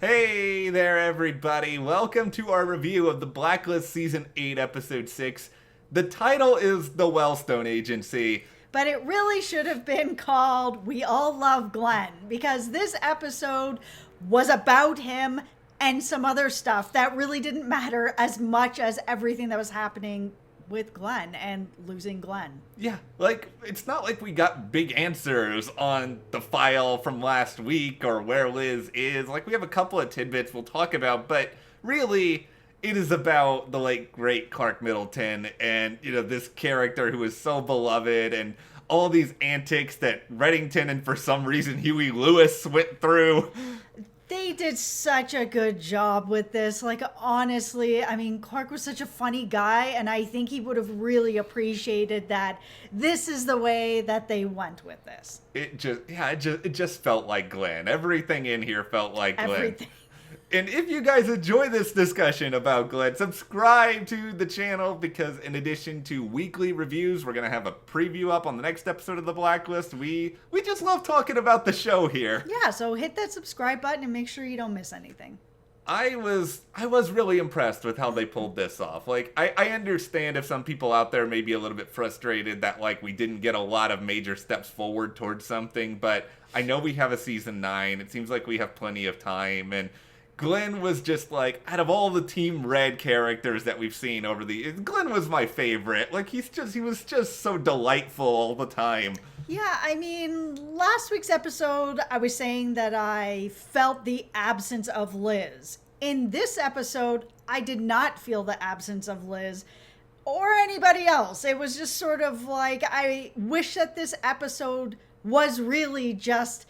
Hey there, everybody. Welcome to our review of the Blacklist Season 8, Episode 6. The title is The Wellstone Agency. But it really should have been called We All Love Glen, because this episode was about him and some other stuff that really didn't matter as much as everything that was happening with Glen and losing Glen. Yeah, it's not like we got big answers on the file from last week or where Liz is. We have a couple of tidbits we'll talk about, but really, it is about the late, great Clark Middleton and, this character who is so beloved and all these antics that Reddington and for some reason Huey Lewis went through. They did such a good job with this. Honestly, Clark was such a funny guy, and I think he would have really appreciated that this is the way that they went with this. It just felt like Glen. Everything in here felt like Glen. Everything. And if you guys enjoy this discussion about Glen, subscribe to the channel because in addition to weekly reviews, we're going to have a preview up on the next episode of The Blacklist. We just love talking about the show here. Yeah, so hit that subscribe button and make sure you don't miss anything. I was really impressed with how they pulled this off. I understand if some people out there may be a little bit frustrated that we didn't get a lot of major steps forward towards something, but I know we have a season 9. It seems like we have plenty of time, and Glen was just out of all the Team Red characters that we've seen over the years, Glen was my favorite. He was just so delightful all the time. Yeah, last week's episode, I was saying that I felt the absence of Liz. In this episode, I did not feel the absence of Liz or anybody else. It was just sort of I wish that this episode was really just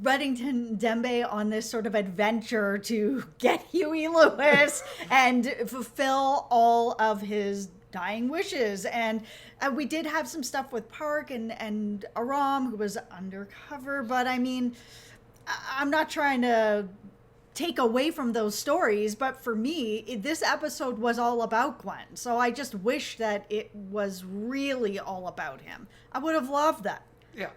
Reddington and Dembe on this sort of adventure to get Huey Lewis and fulfill all of his dying wishes. And we did have some stuff with Park and Aram, who was undercover, but I'm not trying to take away from those stories, but for me, this episode was all about Glen. So I just wish that it was really all about him. I would have loved that. Yeah.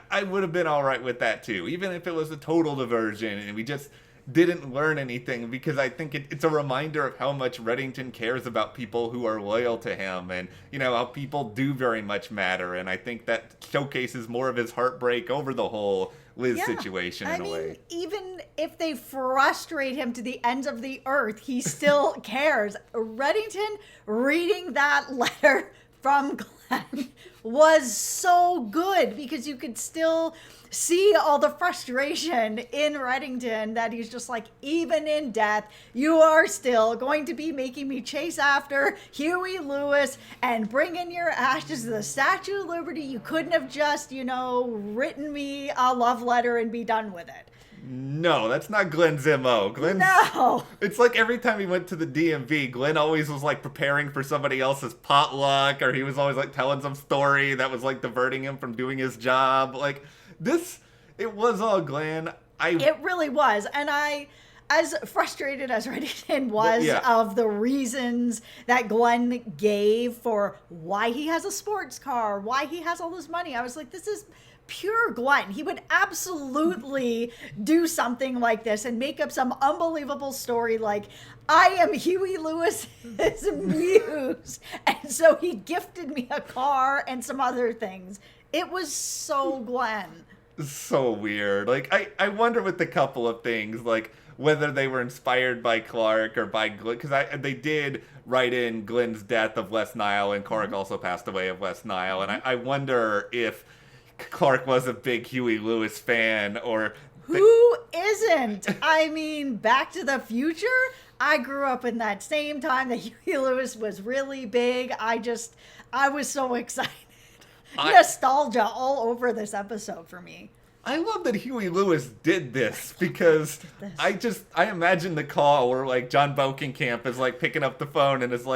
I would have been all right with that too, even if it was a total diversion and we just didn't learn anything, because I think it's a reminder of how much Reddington cares about people who are loyal to him and, how people do very much matter. And I think that showcases more of his heartbreak over the whole Liz situation in a way. Even if they frustrate him to the ends of the earth, he still cares. Reddington reading that letter from Glen was so good because you could still see all the frustration in Reddington that he's just even in death, you are still going to be making me chase after Huey Lewis and bring in your ashes to the Statue of Liberty. You couldn't have just, written me a love letter and be done with it. No, that's not Glen's MO. No. It's every time he went to the DMV, Glen always was preparing for somebody else's potluck, or he was always telling some story that was diverting him from doing his job. It was all Glen. It really was. And as frustrated as Reddington was of the reasons that Glen gave for why he has a sports car, why he has all this money, I was this is pure Glen. He would absolutely do something like this and make up some unbelievable story I am Huey Lewis's muse, and so he gifted me a car and some other things. It was so Glen. So weird. I wonder with a couple of things, whether they were inspired by Clark or by Glen, because they did write in Glen's death of West Nile, and Clark also passed away of West Nile, and I wonder if Clark was a big Huey Lewis fan, or who isn't? Back to the Future? I grew up in that same time that Huey Lewis was really big. I was so excited. Nostalgia all over this episode for me. I love that Huey Lewis did this because I imagine the call where John Bokenkamp is picking up the phone and is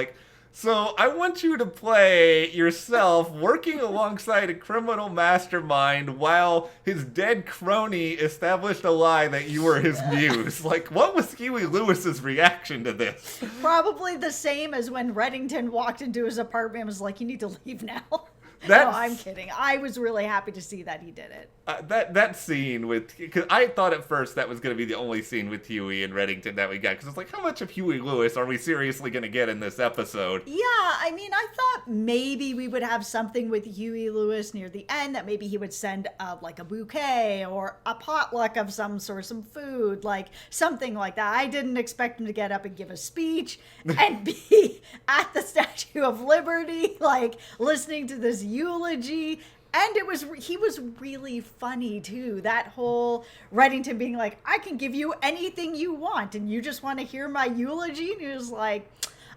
so I want you to play yourself working alongside a criminal mastermind while his dead crony established a lie that you were his muse. What was Huey Lewis's reaction to this? Probably the same as when Reddington walked into his apartment and was you need to leave now. No, I'm kidding. I was really happy to see that he did it. That scene with, because I thought at first that was going to be the only scene with Huey and Reddington that we got, because it's like, how much of Huey Lewis are we seriously going to get in this episode? Yeah, I mean, I thought maybe we would have something with Huey Lewis near the end, that maybe he would send like a bouquet or a potluck of some sort, some food, like something like that. I didn't expect him to get up and give a speech and be at the Statue of Liberty, like listening to this eulogy. And he was really funny too. That whole Reddington being like, I can give you anything you want, and you just want to hear my eulogy? And he was like,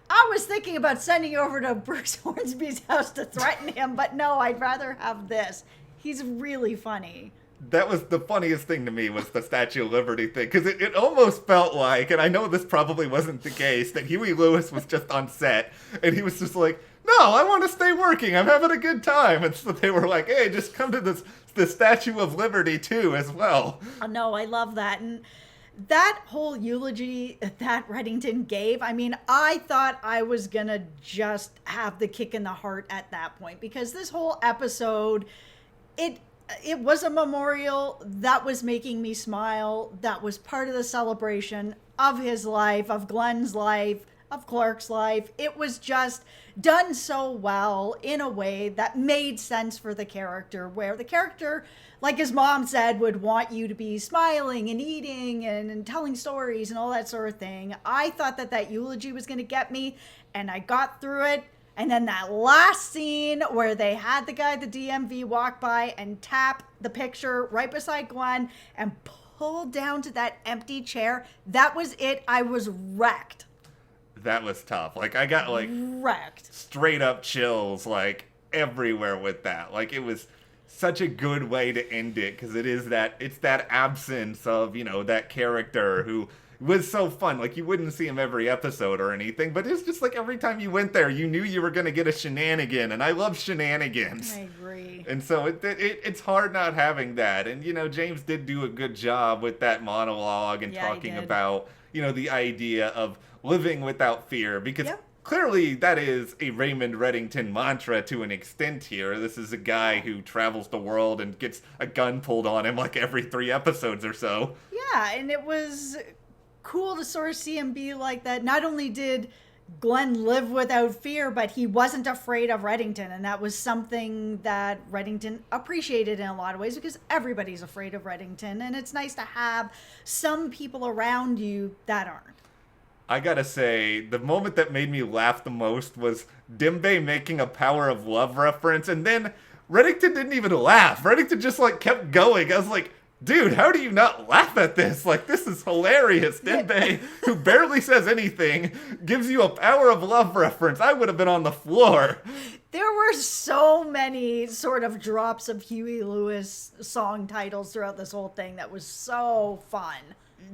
I was thinking about sending you over to Bruce Hornsby's house to threaten him, but no, I'd rather have this. He's really funny. That was the funniest thing to me, was the Statue of Liberty thing, because it almost felt like, and I know this probably wasn't the case, that Huey Lewis was just on set, and he was just like, no, I want to stay working. I'm having a good time. And so they were like, hey, just come to the Statue of Liberty too as well. Oh, no, I love that. And that whole eulogy that Reddington gave, I mean, I thought I was going to just have the kick in the heart at that point, because this whole episode, it was a memorial that was making me smile. That was part of the celebration of his life, of Glen's life, of Clark's life. It was just done so well in a way that made sense for the character, where the character, like his mom said, would want you to be smiling and eating and telling stories and all that sort of thing. I thought that eulogy was going to get me, and I got through it. And then that last scene where they had the guy at the DMV walk by and tap the picture right beside Glen and pull down to that empty chair, that was it. I was wrecked. That was tough. Like, I got, like, wrecked. Straight up chills, like, everywhere with that. Like, it was such a good way to end it, because it's that absence of, you know, that character who was so fun. Like, you wouldn't see him every episode or anything, but it's just like every time you went there, you knew you were going to get a shenanigan, and I love shenanigans. I agree. And so it's hard not having that. And, you know, James did do a good job with that monologue and talking about, you know, the idea of living without fear, because clearly that is a Raymond Reddington mantra to an extent here. This is a guy who travels the world and gets a gun pulled on him like every 3 episodes or so. Yeah, and it was cool to sort of see him be like that. Not only did Glen live without fear, but he wasn't afraid of Reddington, and that was something that Reddington appreciated in a lot of ways, because everybody's afraid of Reddington, and it's nice to have some people around you that aren't. I gotta say, the moment that made me laugh the most was Dembe making a Power of Love reference, and then Reddington didn't even laugh. Reddington just, like, kept going. I was like, dude, how do you not laugh at this? Like, this is hilarious. Dembe, who barely says anything, gives you a Power of Love reference. I would have been on the floor. There were so many sort of drops of Huey Lewis song titles throughout this whole thing that was so fun.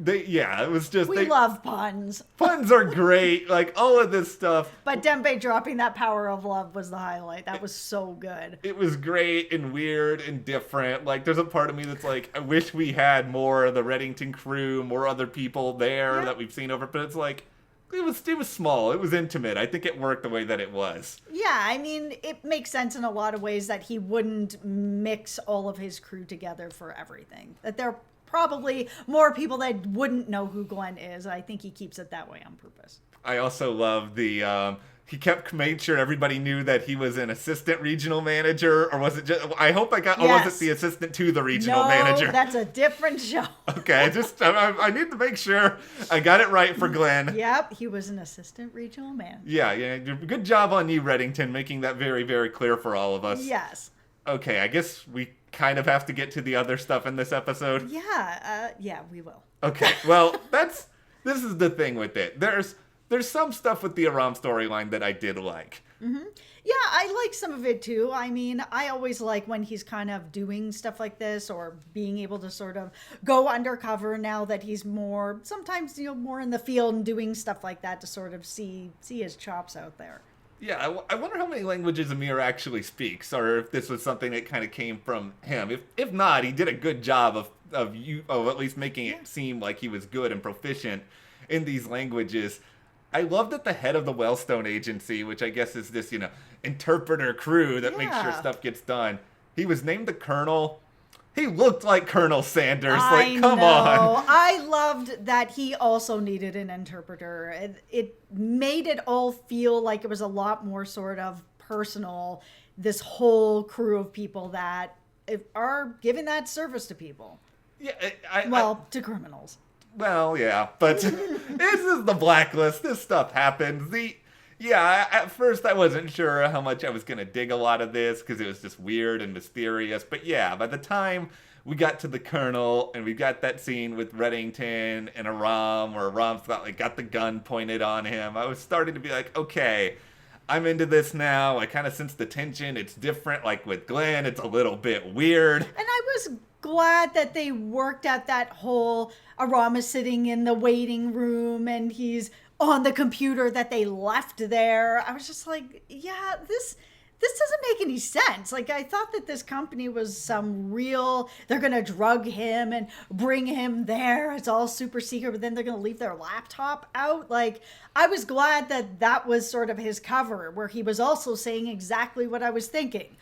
It was just... We love puns. Puns are great, like, all of this stuff. But Dembe dropping that Power of Love was the highlight. That was so good. It was great and weird and different. Like, there's a part of me that's like, I wish we had more of the Reddington crew, more other people there that we've seen over, but it's like, it was small. It was intimate. I think it worked the way that it was. Yeah, I mean, it makes sense in a lot of ways that he wouldn't mix all of his crew together for everything. That they're probably more people that wouldn't know who Glen is. I think he keeps it that way on purpose. I also love the, he kept making sure everybody knew that he was an assistant regional manager, or was it just, I hope I got, or was it the assistant to the regional manager? No, that's a different show. Okay, I need to make sure I got it right for Glen. Yep, he was an assistant regional manager. Yeah, good job on you, Reddington, making that very, very clear for all of us. Yes. Okay, I guess we kind of have to get to the other stuff in this episode. Yeah, we will. Okay, well, this is the thing with it. There's some stuff with the Aram storyline that I did like. Mm-hmm. Yeah, I like some of it too. I mean, I always like when he's kind of doing stuff like this, or being able to sort of go undercover now that he's more, sometimes, more in the field and doing stuff like that, to sort of see his chops out there. Yeah, I wonder how many languages Amir actually speaks, or if this was something that kind of came from him. If not, he did a good job of at least making it seem like he was good and proficient in these languages. I love that the head of the Wellstone Agency, which I guess is this, interpreter crew that makes sure Yeah. stuff gets done, he was named the Colonel. He looked like Colonel Sanders. I Like, come know. on. I loved that he also needed an interpreter. It made it all feel like it was a lot more sort of personal, this whole crew of people that are giving that service to people. Yeah, To criminals. well, yeah, but this is the Blacklist. This stuff happens. At first I wasn't sure how much I was going to dig a lot of this because it was just weird and mysterious. But yeah, by the time we got to the Colonel and we got that scene with Reddington and Aram where Aram's got the gun pointed on him, I was starting to be like, okay, I'm into this now. I kind of sense the tension. It's different. Like with Glenn, it's a little bit weird. And I was glad that they worked at that whole Aram is sitting in the waiting room and he's on the computer that they left there. I was just like, yeah, this doesn't make any sense. Like, I thought that this company was some real, they're going to drug him and bring him there. It's all super secret, but then they're going to leave their laptop out. Like, I was glad that that was sort of his cover, where he was also saying exactly what I was thinking.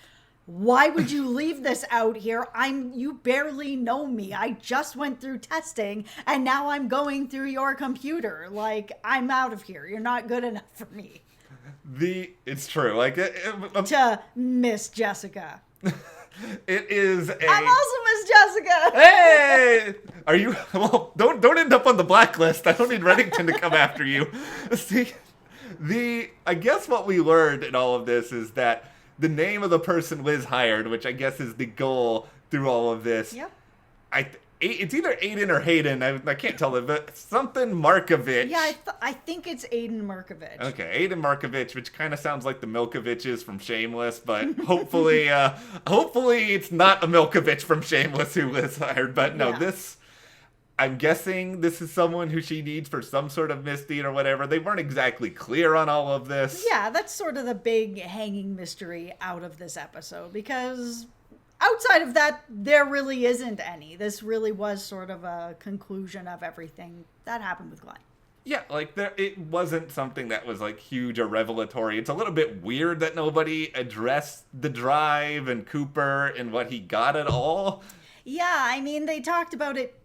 Why would you leave this out here? You barely know me. I just went through testing and now I'm going through your computer. Like, I'm out of here. You're not good enough for me. It's true. Like, To Miss Jessica. it is I'm also Miss Jessica. Hey! Are you? Well, don't end up on the Blacklist. I don't need Reddington to come after you. See, I guess what we learned in all of this is that the name of the person Liz hired, which I guess is the goal through all of this. Yep. It's either Aiden or Hayden. I can't tell, but something Markovich. Yeah, I think it's Aiden Markovich. Okay, Aiden Markovich, which kind of sounds like the Milkoviches from Shameless, but hopefully it's not a Milkovich from Shameless who Liz hired. But no, Yeah. I'm guessing this is someone who she needs for some sort of misdeed or whatever. They weren't exactly clear on all of this. Yeah, that's sort of the big hanging mystery out of this episode, because outside of that, there really isn't any. This really was sort of a conclusion of everything that happened with Glenn. Yeah, it wasn't something that was huge or revelatory. It's a little bit weird that nobody addressed the drive and Cooper and what he got at all. Yeah, I mean, they talked about it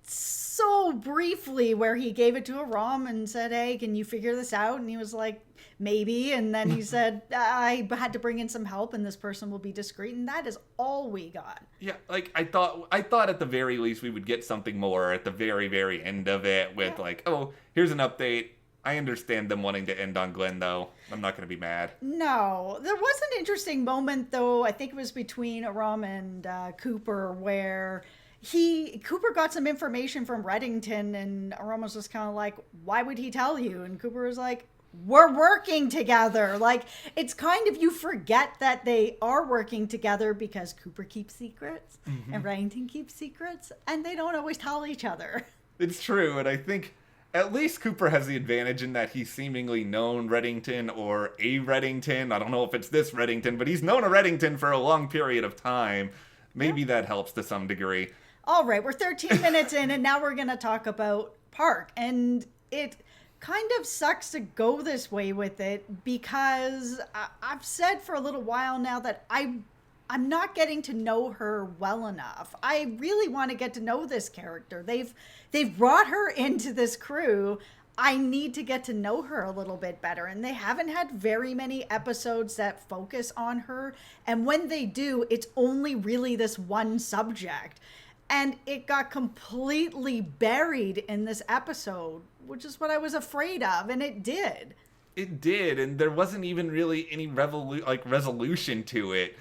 so briefly, where he gave it to Aram and said, hey, can you figure this out? And he was like, maybe. And then he said, I had to bring in some help and this person will be discreet. And that is all we got. Yeah, I thought at the very least we would get something more at the very, very end of it with oh, here's an update. I understand them wanting to end on Glenn, though. I'm not going to be mad. No, there was an interesting moment, though. I think it was between Aram and Cooper, where Cooper got some information from Reddington, and Aram was just kind of like, why would he tell you? And Cooper was like, we're working together. Like, it's kind of, you forget that they are working together because Cooper keeps secrets and Reddington keeps secrets, and they don't always tell each other. It's true, and I think at least Cooper has the advantage in that he's seemingly known Reddington or a Reddington. I don't know if it's this Reddington, but he's known a Reddington for a long period of time. Maybe that helps to some degree. All right, we're 13 minutes in, and now we're going to talk about Park. And it kind of sucks to go this way with it, because I've said for a little while now that I'm not getting to know her well enough. I really want to get to know this character. They've brought her into this crew. I need to get to know her a little bit better. And they haven't had very many episodes that focus on her. And when they do, it's only really this one subject. And it got completely buried in this episode, which is what I was afraid of, and it did. It did, and there wasn't even really any resolution to it.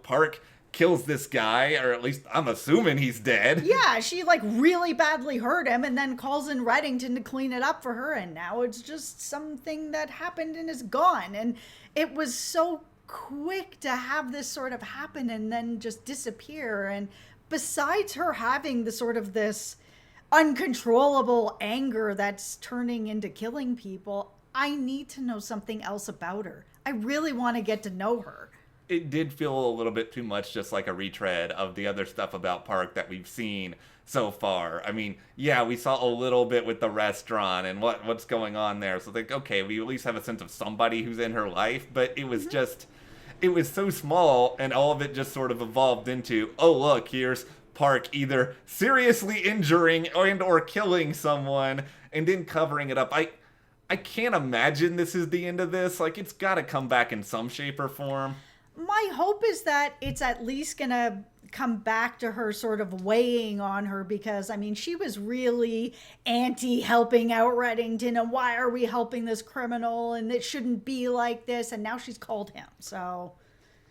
Park kills this guy, or at least I'm assuming he's dead. Yeah, she really badly hurt him and then calls in Reddington to clean it up for her, and now it's just something that happened and is gone. And it was so quick to have this sort of happen and then just disappear. And besides her having the sort of this uncontrollable anger that's turning into killing people, I need to know something else about her. I really want to get to know her. It did feel a little bit too much just like a retread of the other stuff about Park that we've seen so far. I mean, yeah, we saw a little bit with the restaurant and what's going on there. So like, okay, we at least have a sense of somebody who's in her life, but it was just, it was so small, and all of it just sort of evolved into, oh look, here's Park either seriously injuring and or killing someone and then covering it up. I can't imagine this is the end of this. Like, it's got to come back in some shape or form. My hope is that it's at least going to come back to her sort of weighing on her, because, I mean, she was really anti-helping out Reddington, and why are we helping this criminal, and it shouldn't be like this, and now she's called him. So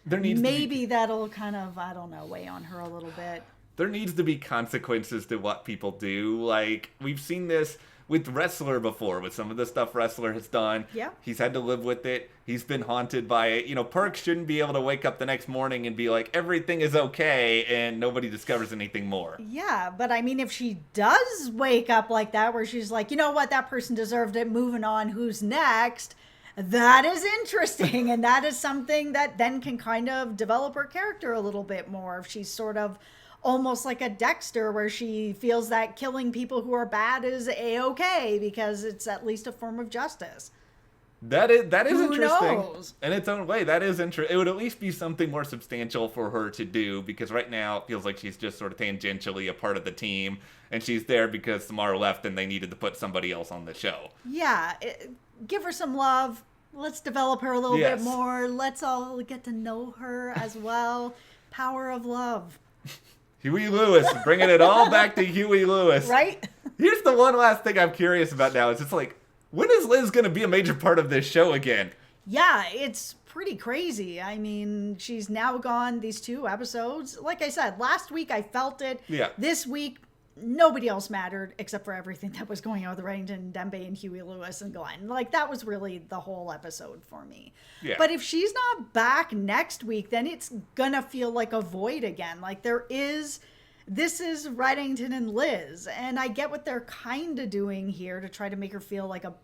maybe that'll kind of, I don't know, weigh on her a little bit. There needs to be consequences to what people do. Like, we've seen this with Wrestler before, with some of the stuff Wrestler has done. Yeah. He's had to live with it. He's been haunted by it. You know, Park shouldn't be able to wake up the next morning and be like, everything is okay, and nobody discovers anything more. Yeah, but I mean, if she does wake up like that, where she's like, you know what, that person deserved it, moving on, who's next? That is interesting, and that is something that then can kind of develop her character a little bit more. If she's sort of almost like a Dexter, where she feels that killing people who are bad is a-okay because it's at least a form of justice. That is Who interesting knows? in its own way. That is interesting. It would at least be something more substantial for her to do, because right now it feels like she's just sort of tangentially a part of the team, and she's there because Samara left and they needed to put somebody else on the show. Yeah, give her some love. Let's develop her a little bit more. Let's all get to know her as well. Power of love. Huey Lewis, bringing it all back to Huey Lewis. Right? Here's the one last thing I'm curious about now. Is it's like, when is Liz going to be a major part of this show again? Yeah, it's pretty crazy. I mean, she's now gone these 2 episodes. Like I said, last week I felt it. Yeah. This week, nobody else mattered except for everything that was going on with Reddington, Dembe, and Huey Lewis and Glenn. Like, that was really the whole episode for me. Yeah. But if she's not back next week, then it's gonna feel like a void again. Like, this is Reddington and Liz, and I get what they're kind of doing here to try to make her feel like a,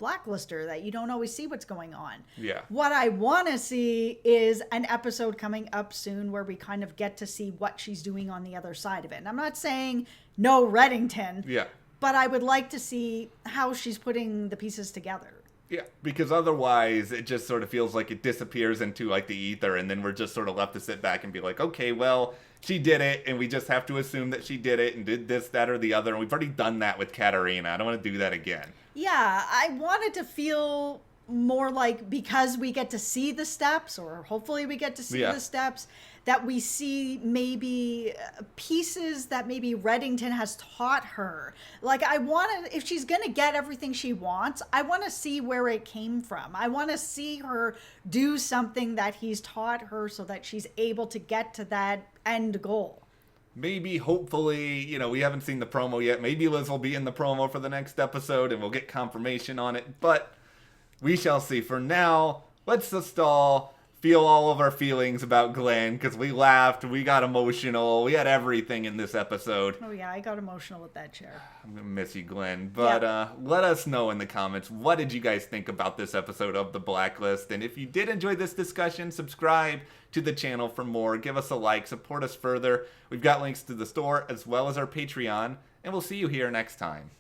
blacklister, that you don't always see what's going on. Yeah. What I want to see is an episode coming up soon where we kind of get to see what she's doing on the other side of it. And I'm not saying no Reddington, Yeah. but I would like to see how she's putting the pieces together. Yeah, because otherwise it just sort of feels like it disappears into like the ether, and then we're just sort of left to sit back and be like, okay, well, she did it, and we just have to assume that she did it and did this, that, or the other, and we've already done that with Katarina. I don't want to do that again. Yeah, I want it to feel more like, because we get to see the steps, or hopefully we get to see the steps, that we see maybe pieces that maybe Reddington has taught her. Like, I want to, if she's going to get everything she wants, I want to see where it came from. I want to see her do something that he's taught her so that she's able to get to that end goal. Maybe, hopefully, we haven't seen the promo yet. Maybe Liz will be in the promo for the next episode and we'll get confirmation on it. But we shall see. For now, let's just all feel all of our feelings about Glenn, because we laughed, we got emotional, we had everything in this episode. Oh yeah, I got emotional with that chair. I'm gonna miss you, Glenn. But let us know in the comments, what did you guys think about this episode of The Blacklist? And if you did enjoy this discussion, subscribe to the channel for more. Give us a like, support us further. We've got links to the store as well as our Patreon, and we'll see you here next time.